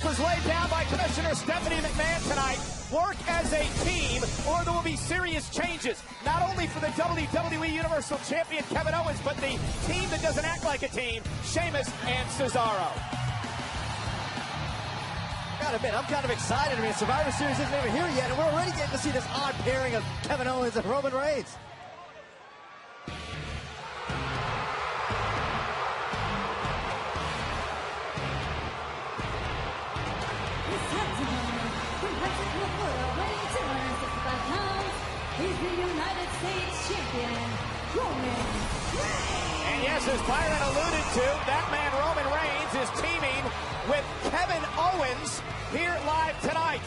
mark was laid down by Commissioner Stephanie McMahon tonight. Work as a team, or there will be serious changes. Not only for the WWE Universal Champion Kevin Owens, but the team that doesn't act like a team, Sheamus and Cesaro. Gotta admit, I'm kind of excited. I mean, Survivor Series isn't even here yet, and we're already getting to see this odd pairing of Kevin Owens and Roman Reigns. He's the United States Champion, Roman Reigns. And yes, as Byron alluded to, that man Roman Reigns is teaming with Kevin Owens here live tonight.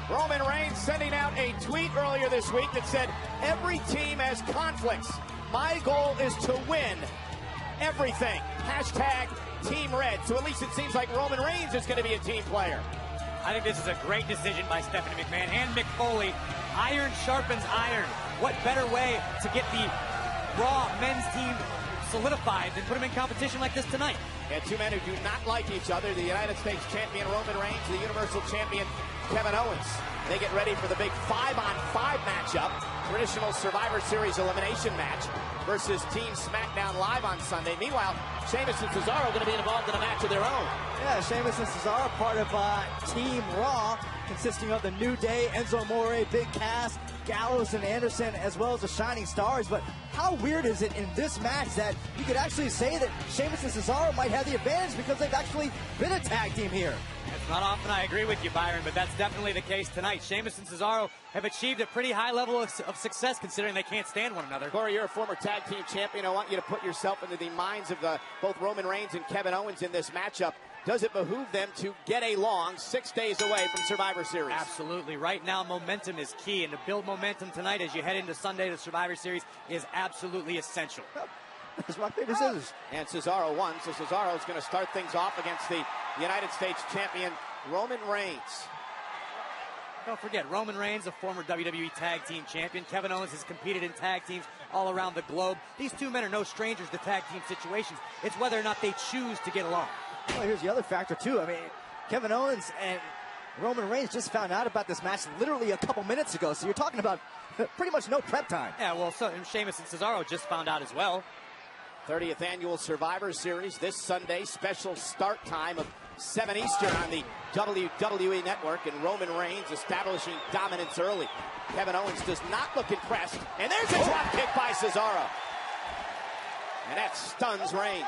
Roman Reigns sending out a tweet earlier this week that said, every team has conflicts. My goal is to win everything. Hashtag Team Red. So at least it seems like Roman Reigns is going to be a team player. I think this is a great decision by Stephanie McMahon and Mick Foley. Iron sharpens iron. What better way to get the Raw men's team solidified than put them in competition like this tonight? And two men who do not like each other, the United States Champion Roman Reigns, the Universal Champion Kevin Owens. They get ready for the big 5-on-5 matchup, traditional Survivor Series elimination match versus Team SmackDown Live on Sunday. Meanwhile, Sheamus and Cesaro are going to be involved in a match of their own. Yeah, Sheamus and Cesaro part of Team Raw, consisting of the New Day, Enzo Amore, Big Cass, Gallows and Anderson, as well as the Shining Stars. But how weird is it in this match that you could actually say that Sheamus and Cesaro might have the advantage because they've actually been a tag team here? It's not often I agree with you, Byron, but that's definitely the case tonight. Sheamus and Cesaro have achieved a pretty high level of success considering they can't stand one another. Corey, you're a former tag team champion. I want you to put yourself into the minds of both Roman Reigns and Kevin Owens in this matchup. Does it behoove them to get along 6 days away from Survivor Series? Absolutely. Right now, momentum is key, and to build momentum tonight as you head into Sunday to Survivor Series is absolutely essential. It's rock, paper, scissors. And Cesaro won, so Cesaro is going to start things off against the United States Champion Roman Reigns. Don't forget, Roman Reigns, a former WWE Tag Team Champion. Kevin Owens has competed in tag teams all around the globe. These two men are no strangers to tag team situations. It's whether or not they choose to get along. Well, here's the other factor, too. I mean, Kevin Owens and Roman Reigns just found out about this match literally a couple minutes ago, so you're talking about pretty much no prep time. Yeah, well, so Sheamus and Cesaro just found out as well. 30th Annual Survivor Series this Sunday, special start time of 7 Eastern on the WWE Network, and Roman Reigns establishing dominance early. Kevin Owens does not look impressed, and there's a drop kick by Cesaro. And that stuns Reigns.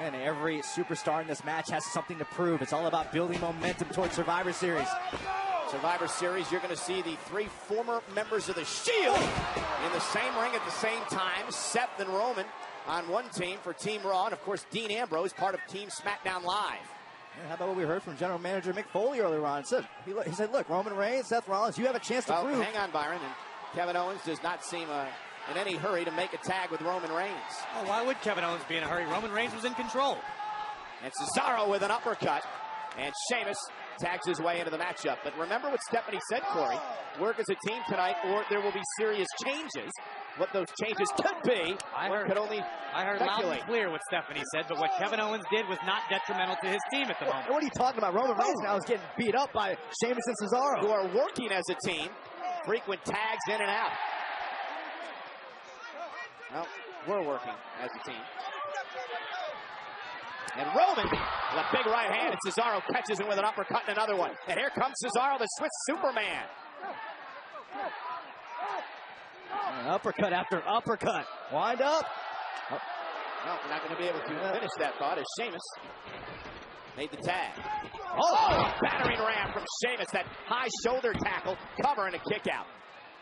And every superstar in this match has something to prove. It's all about building momentum towards Survivor Series. Survivor Series, you're going to see the 3 former members of the Shield in the same ring at the same time. Seth and Roman on one team for Team Raw, and of course Dean Ambrose, part of Team SmackDown Live. Yeah, how about what we heard from General Manager Mick Foley earlier on? He said, look, Roman Reigns, Seth Rollins, you have a chance to prove. Hang on, Byron. And Kevin Owens does not seem in any hurry to make a tag with Roman Reigns. Oh, why would Kevin Owens be in a hurry? Roman Reigns was in control. And Cesaro with an uppercut. And Sheamus tags his way into the matchup. But remember what Stephanie said, Corey. Work as a team tonight, or there will be serious changes. What those changes could be, I heard loud and clear what Stephanie said, but what Kevin Owens did was not detrimental to his team at the moment. What are you talking about? Roman Reigns now is getting beat up by Sheamus and Cesaro, who are working as a team. Frequent tags in and out. Well, we're working as a team. And Roman, with a big right hand, and Cesaro catches him with an uppercut and another one. And here comes Cesaro, the Swiss Superman. An uppercut after uppercut. Wind up. Oh. Well, we're not going to be able to finish that thought as Sheamus made the tag. Oh, battering ram from Sheamus. That high shoulder tackle, cover, and a kick out.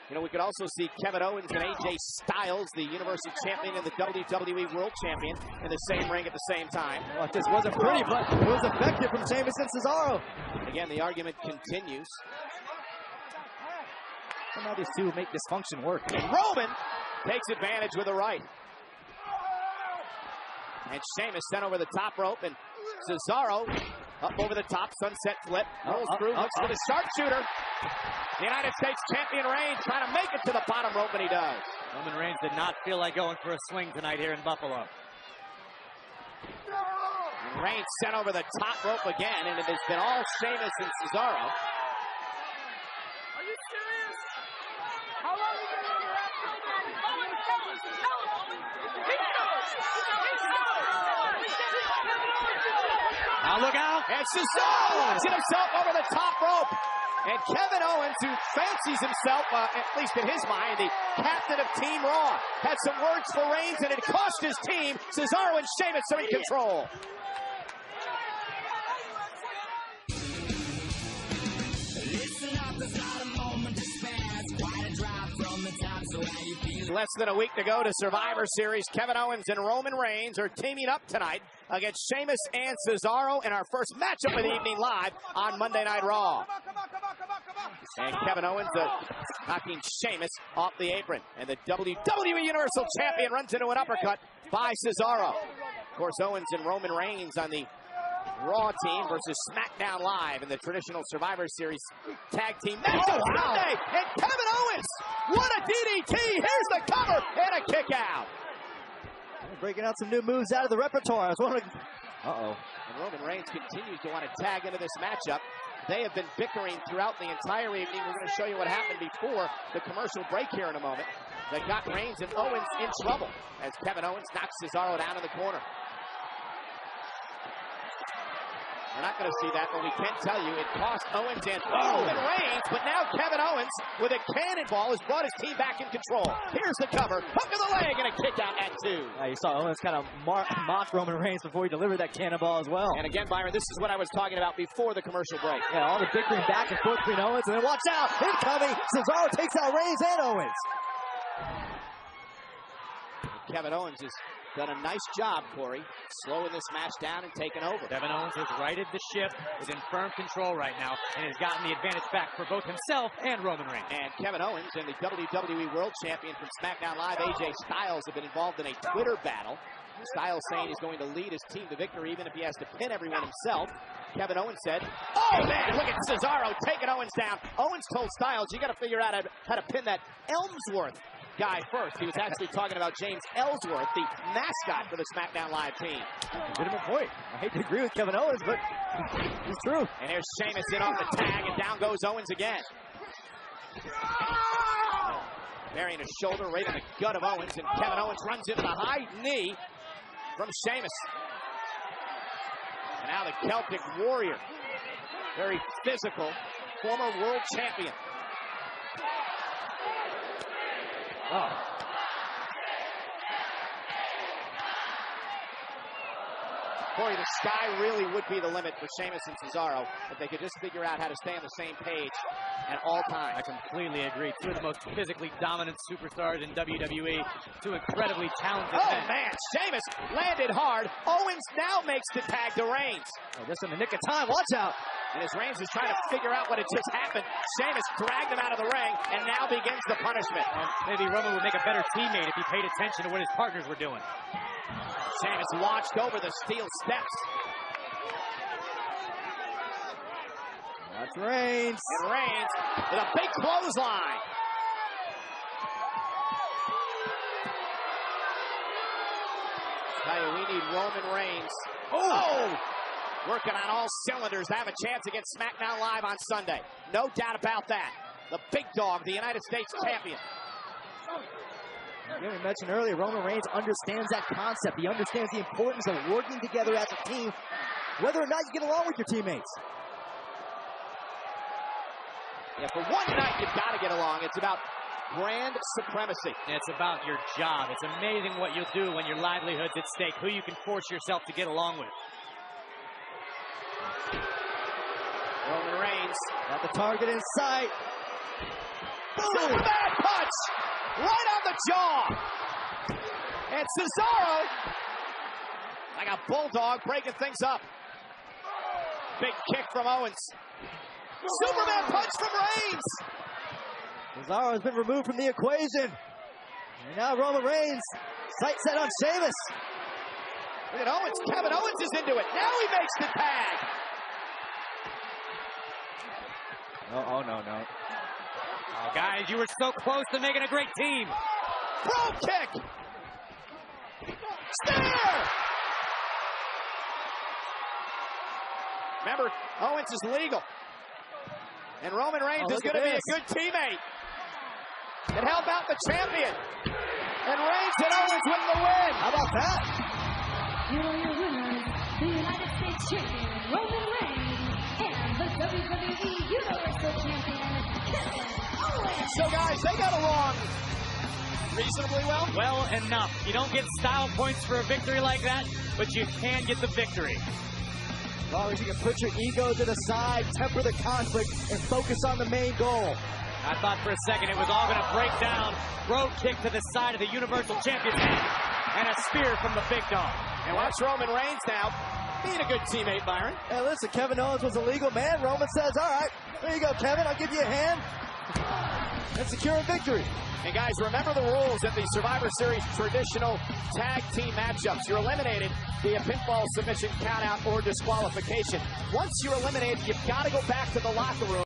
You know, we could also see Kevin Owens and AJ Styles, the Universal Champion and the WWE World Champion, in the same ring at the same time. Well, this wasn't pretty, but it was effective from Sheamus and Cesaro. Again, the argument continues. Somehow these two make this function work. And Roman takes advantage with a right. And Sheamus sent over the top rope, and Cesaro up over the top, sunset flip, rolls through, looks for the sharpshooter. The United States Champion Reigns trying to make it to the bottom rope, and he does. Roman Reigns did not feel like going for a swing tonight here in Buffalo. And Reigns sent over the top rope again, and it has been all Sheamus and Cesaro. Are you serious? How long are you going to wrap Now look out! And Cesaro launching himself over the top rope. And Kevin Owens, who fancies himself, at least in his mind, the captain of Team Raw, had some words for Reigns, and it cost his team. Cesaro and Sheamus are in control. Less than a week to go to Survivor Series. Kevin Owens and Roman Reigns are teaming up tonight against Sheamus and Cesaro in our first matchup of the evening live on Monday Night Raw. And Kevin Owens knocking Sheamus off the apron. And the WWE Universal Champion runs into an uppercut by Cesaro. Of course, Owens and Roman Reigns on the Raw team versus SmackDown Live in the traditional Survivor Series tag team matchup Sunday. And Kevin Owens, what a DDT! Here's the cover and a kick out. Breaking out some new moves out of the repertoire. I was wondering. And Roman Reigns continues to want to tag into this matchup. They have been bickering throughout the entire evening. We're going to show you what happened before the commercial break here in a moment. That got Reigns and Owens in trouble as Kevin Owens knocks Cesaro down in the corner. We're not going to see that, but we can tell you it cost Owens and Roman Reigns, but now Kevin Owens with a cannonball has brought his team back in control. Here's the cover, hook of the leg, and a kick out at 2. You saw Owens kind of mock Roman Reigns before he delivered that cannonball as well. And again, Byron, this is what I was talking about before the commercial break. Yeah, all the bickering back and forth between Owens, and then watch out, incoming, Cesaro takes out Reigns and Owens. Kevin Owens has done a nice job, Corey, slowing this match down and taking over. Kevin Owens has righted the ship, is in firm control right now, and has gotten the advantage back for both himself and Roman Reigns. And Kevin Owens and the WWE World Champion from SmackDown Live, AJ Styles, have been involved in a Twitter battle. Styles saying he's going to lead his team to victory even if he has to pin everyone himself. Kevin Owens said, oh man, look at Cesaro taking Owens down. Owens told Styles, you got to figure out how to pin that Elmsworth guy first. He was actually talking about James Ellsworth, the mascot for the SmackDown Live team. Legitimate point. I hate to agree with Kevin Owens, but it's true. And there's Sheamus in off the tag, and down goes Owens again. Burying his shoulder right in the gut of Owens, and Kevin Owens runs into the high knee from Sheamus. And now the Celtic Warrior, very physical, former world champion. Corey, the sky really would be the limit for Sheamus and Cesaro if they could just figure out how to stay on the same page at all times. I completely agree. Two of the most physically dominant superstars in WWE. Two incredibly talented men. Oh, man. Sheamus landed hard. Owens now makes the tag to Reigns. Just in the nick of time. Watch out. And as Reigns is trying to figure out what had just happened, Sheamus dragged him out of the ring, and now begins the punishment. Maybe Roman would make a better teammate if he paid attention to what his partners were doing. Sheamus launched over the steel steps. That's Reigns. And Reigns with a big clothesline. Tell you, we need Roman Reigns. Working on all cylinders to have a chance against SmackDown Live on Sunday. No doubt about that. The big dog, the United States champion. We mentioned earlier, Roman Reigns understands that concept. He understands the importance of working together as a team, whether or not you get along with your teammates. Yeah, for one night, you've got to get along. It's about brand supremacy. It's about your job. It's amazing what you'll do when your livelihood's at stake, who you can force yourself to get along with. Roman Reigns got the target in sight. Superman punch right on the jaw. And Cesaro, like a bulldog, breaking things up. Big kick from Owens. Superman punch from Reigns. Cesaro has been removed from the equation. And now Roman Reigns, sight set on Sheamus. Look at Owens. Kevin Owens is into it. Now he makes the tag. Oh, no. Oh, guys, you were so close to making a great team. Pro kick. Spear. Remember, Owens is legal. And Roman Reigns is going to be a good teammate. It helped out the champion. And Reigns and Owens win the win. How about that? Here are your winners, the United States Champion, Roman Reigns, and the WWE Universal Champion, Kevin Owens. So, guys, they got along reasonably well. Well enough. You don't get style points for a victory like that, but you can get the victory. As long as you can put your ego to the side, temper the conflict, and focus on the main goal. I thought for a second it was all going to break down. Road kick to the side of the Universal Champion's head, and a spear from the big dog. And watch Roman Reigns now being a good teammate, Byron. Hey, listen, Kevin Owens was a legal man. Roman says, all right, there you go, Kevin. I'll give you a hand. And secure a victory. And guys, remember the rules in the Survivor Series traditional tag team matchups. You're eliminated via pinfall, submission, countout, or disqualification. Once you're eliminated, you've got to go back to the locker room.